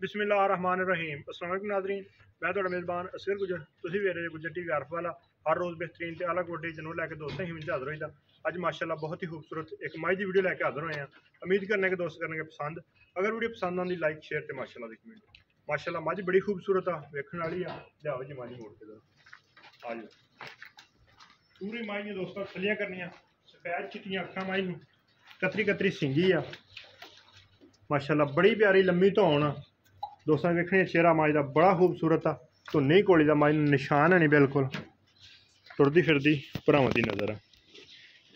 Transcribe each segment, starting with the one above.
बिस्मिल्लाहिर्रहमानिर्रहीम। अस्सलाम वालेकुम नाज़रीन, मैं तुहाडा मेज़बान असगर गुजर। तुसीं वेख रहे गुजर टीवी आरफ वाला। हर रोज़ बेहतरीन ते आला क्वालिटी जनों लैके दोस्तों ही हाज़र होईदा। अज माशाअल्लाह बहुत ही खूबसूरत एक माई की वीडियो लैके हाज़र होए हैं। उम्मीद करने के दोस्त करने पसंद। अगर वीडियो पसंद आती लाइक शेयर तो माशाअल्लाह दी कमेंट। माशाअल्लाह मझ बड़ी खूबसूरत आ, वेखण वाली आ। लियाओ जी मझ मोड़ के आ जाओ। पूरी माई ने दोस्तों थलियां करनियां, सफेद चिट्टियां अखां माई नूं, कतरी कतरी सींगी आ माशाअल्लाह, बड़ी प्यारी लम्मी धौन आ दोस्तों। वेखने चेहरा माई का बड़ा खूबसूरत आ। धुन्नी कोली का माई निशान है नहीं, बिल्कुल टुरदी फिरदी भरावां की नज़र आ।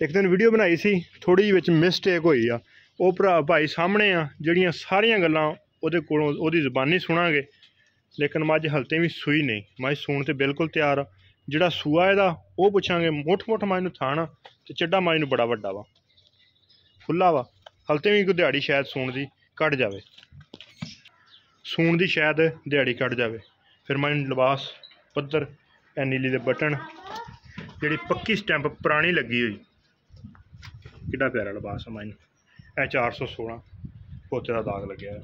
एक दिन वीडियो बनाई सी, थोड़ी विच मिसटेक हुई आ। वो भरा भाई सामने आ, जड़ियां सारियां गल्लां ओहदे कोलों ओहदी ज़बानी सुनांगे, लेकिन मझ हलते भी सूई नहीं। मझ सूण ते बिल्कुल तैयार आ। जिहड़ा सूआ एहदा वो पुछांगे, मुठ मुठ माई नूं थाना ते चड्डा माई नूं बड़ा वड्डा वा, खुला वा। हलते भी कोई दिहाड़ी शायद सूण दी कट जाए, सूण दी शायद दिहाड़ी कट जाए। फिर माई नूं लिबास पद्धर ए नीली दे बटन, जिहड़ी पक्की स्टैंप पुरानी लगी हुई, कितना प्यारा लिबास है माई नूं। ए 416 पोते का दाग लग्या है।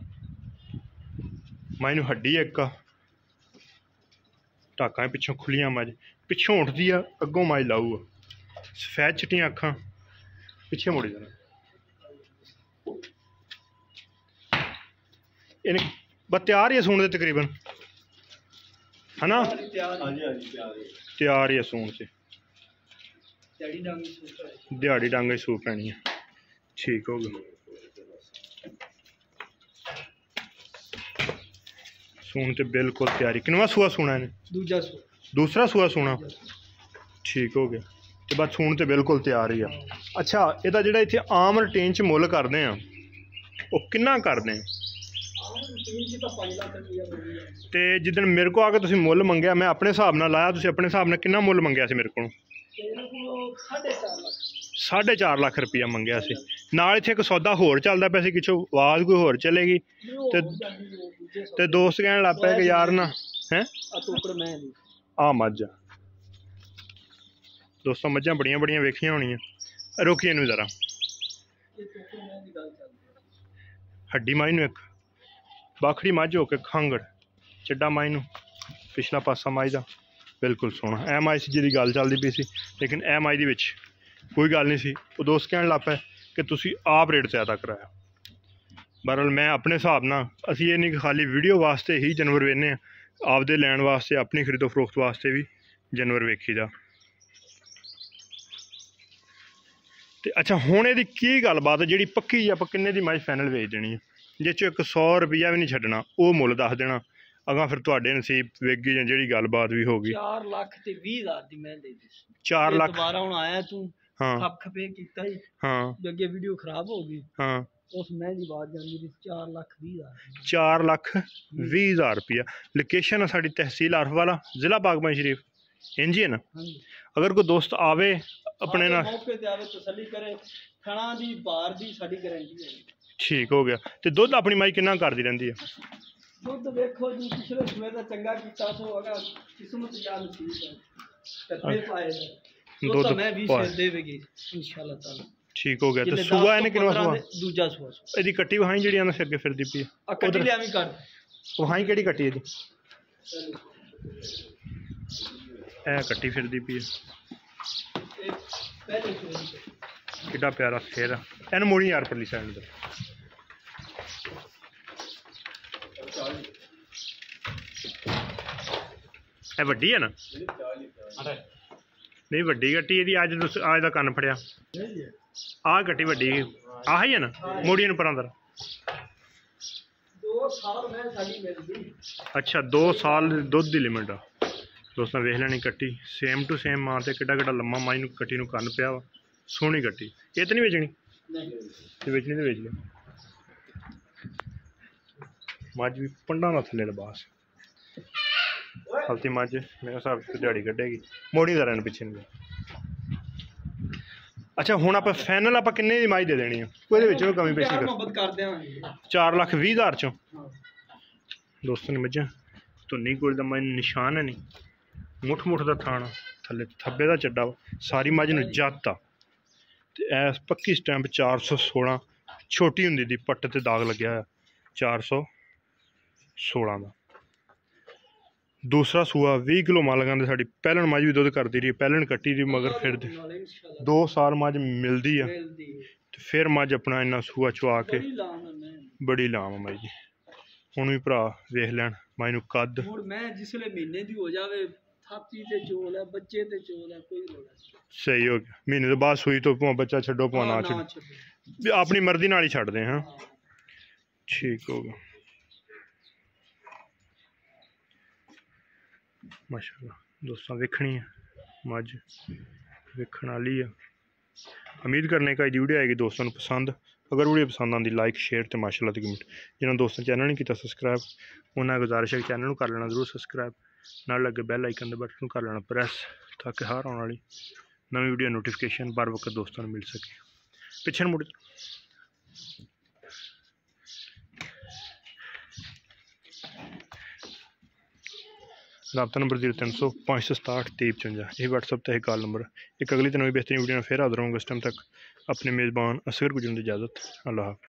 माई नूं हड्डी एक टाकां पिछों खुलियां, मझ पिछों उठदी आ, अगों माई लाऊ आ। सफेद चिट्टियां अखां, पिछे मुड़ी जाना। इन्हें बस तैयार ही है सूण दे तकरीबन, है ना? तैयार ही है सूण से, दिहाड़ी डांगे सूह पैनी है। ठीक हो गया, सूण ते बिल्कुल तैयारी। किनवा सूआ सूना है? दूसरा सूआ सूना। ठीक हो गया, तो बस सूण ते बिल्कुल तैयार ही आ। अच्छा, इहदा जिहड़ा इत्थे आम रटेन च मुल करदे आ, वो किन्ना करदे आ? ते जिदन मेरे को आके तुसीं मुल मंगया, मैं अपने हिसाब नाल लाया, तुसीं अपने हिसाब नाल किन्ना मुल मंगया सी मेरे को? 4.5 लाख रुपया मंगया सी। नाल इत्थे एक सौदा होर चलदा पिया सी, पिछों आवाज़ कोई होर चलेगी ते दोस्त कहण लग पे कि यार ना है आ मझ दोस्तों, मझां बड़ियां बड़ियां वेखियां होनियां। रोकिए नूं जरा, हड्डी माई नूं एक बाखड़ी मझ होके खांगड़, चड्डा माई नूं, पिछला पासा माई का बिल्कुल सोहना। ए माई सी जिहदी गल चलदी पई सी, लेकिन ए माई दे विच कोई गल नहीं सी। वो दोस्त कहण लग पे कि तुसीं आप रेट ज़्यादा कराया। बहरहाल मैं अपने हिसाब नाल, असीं ये नहीं कि खाली वीडियो वास्ते ही जानवर वेखने, आपदे लैण वास्ते, अपनी खरीदो फरोख्त वास्ते भी जानवर वेखी दा। ते अच्छा, हुण इहदी की गलबात है जिहड़ी पक्की आपां किन्ने दी माई फाइनल वेच देनी है, जिस च 100 रुपया भी नहीं छड्डना, वो मुल दस देना। अगां फिर तुहाडे नसीब वेगी जां जिहड़ी गलबात भी होगी। 4 लाख ते 20,000 दी मैं दे दी। 4 लाख दोबारा हुण आया तू, हाँ खप पे कीता ही, हाँ अगे वीडियो खराब हो गई, हाँ, उस मैं दी बात जांदी सी 4,20,000। 4,20,000 रुपया। लोकेशन है साडी तहसील आरफ वाला, जिला बागबान शरीफ, इंज ही है ना? अगर कोई दोस्त आवे अपने ना मौके ते आवे, तसल्ली करे, खाना दी बार दी साडी गारंटी है। ठीक हो गया। तो दुध अपनी माई किन्ना करदी रहिंदी है? दुध देखो जी, पिछले समय दा चंगा कीता तो अगर किस्मत या नसीब है ते फिर पाएगा दुध मैं 20 शेर देवेगी इंशाल्लाह ताला। ठीक हो गया। तो सुआ इन्हें किन्ना सुआ? दूजा सुआ। इहदी कट्टी वहाई जिहड़ी आंदा सिर के फिरदी पई आ कट्टी ले आवी कर वहाई केड़ी कट्टी इहदी? ए कट्टी फिरदी पई है, कितना प्यारा सिर। इन मोड़ी यार परली साइड उधर। ए वड्डी है ना? नहीं वड्डी कट्टी इहदी। अज दा कन्न फड़िया, आ कट्टी वड्डी आह ही है ना? मोड़ी नूं परां दर। अच्छा, 2 साल दुध की लिमिट आ दोस्तों। वेख लैनी कट्टी सेम टू सेम मां ते किड्डा किड्डा लम्मा माई नूं कट्टी नूं कन्न पिया वा। सोहनी कट्टी। ये तो नहीं बेचनी? बेचनी तो बेच लिया। मझ भी पंडा ना थले लिबास, हल्ती मझ मेरे हिसाब से दिहाड़ी कड्ढेगी। मोड़ी जरा इन पिछे नहीं। अच्छा, हुण आपां फाइनल आपां किन्ने दी माई दे देनी है? कोई विच कमी पेशी कर 4,20,000 चों दोस्तों ने मझां धुन्नी कोल दा माई निशान है नहीं, मुठ मुठ दा थाना, थले थब्बे दा चड्डा, सारी मझ नूं जत आ। ते ऐ पक्की स्टैंप 416 छोटी हुंदी दी पट्ट ते दाग लग्या है। 416 16 का। दूसरा सूआ 20 किलो मालकां दे साडी पहलन मज भी दुध करती रही, पहलन कट्टी रही, मगर फिर 2 साल मज मिलती है ते फिर मज अपना इन्ना सूआ चवा के बड़ी लाम मज दी। हुण भी भरा वेख लैन मज नूं कद। मैं जिसले महीने दी हो जावे थापी ते चोल है, बच्चे ते चोल है, कोई रोला सही हो गया। महीने के बाद सूई तो भावें बच्चा छड्डो भावें ना छड्डो, अपनी मर्जी नाल ही छड्डदे हां। ठीक हो गया माशाअल्लाह। दोस्तों वेखनी है मज वेखण वाली है। उम्मीद करने का वीडियो आएगी दोस्तों को पसंद। अगर वीडियो पसंद आती लाइक शेयर तो माशाअल्लाह ते कमेंट। जिन्होंने दोस्तों चैनल नहीं किया सब्सक्राइब उन्हें गुजारिश है कि चैनल कर लेना जरूर सब्सक्राइब, नाल लगे बैल आइकन के बटन कर लेना प्रेस, ताकि हर आने वाली नवी वीडियो नोटिफिकेशन बर वक्त दोस्तों मिल सके। पिछे मुड़ रबता नंबर 0300 567 2355 यही व्हाट्सअप तक कॉल नंबर। एक अगली तो नवी बेहतरीन वीडियो फिर हाजिर होंगे। उस टाइम तक अपने मेज़बान असगर गुजरन की इजाज़त। अल्लाह हाफ़िज़।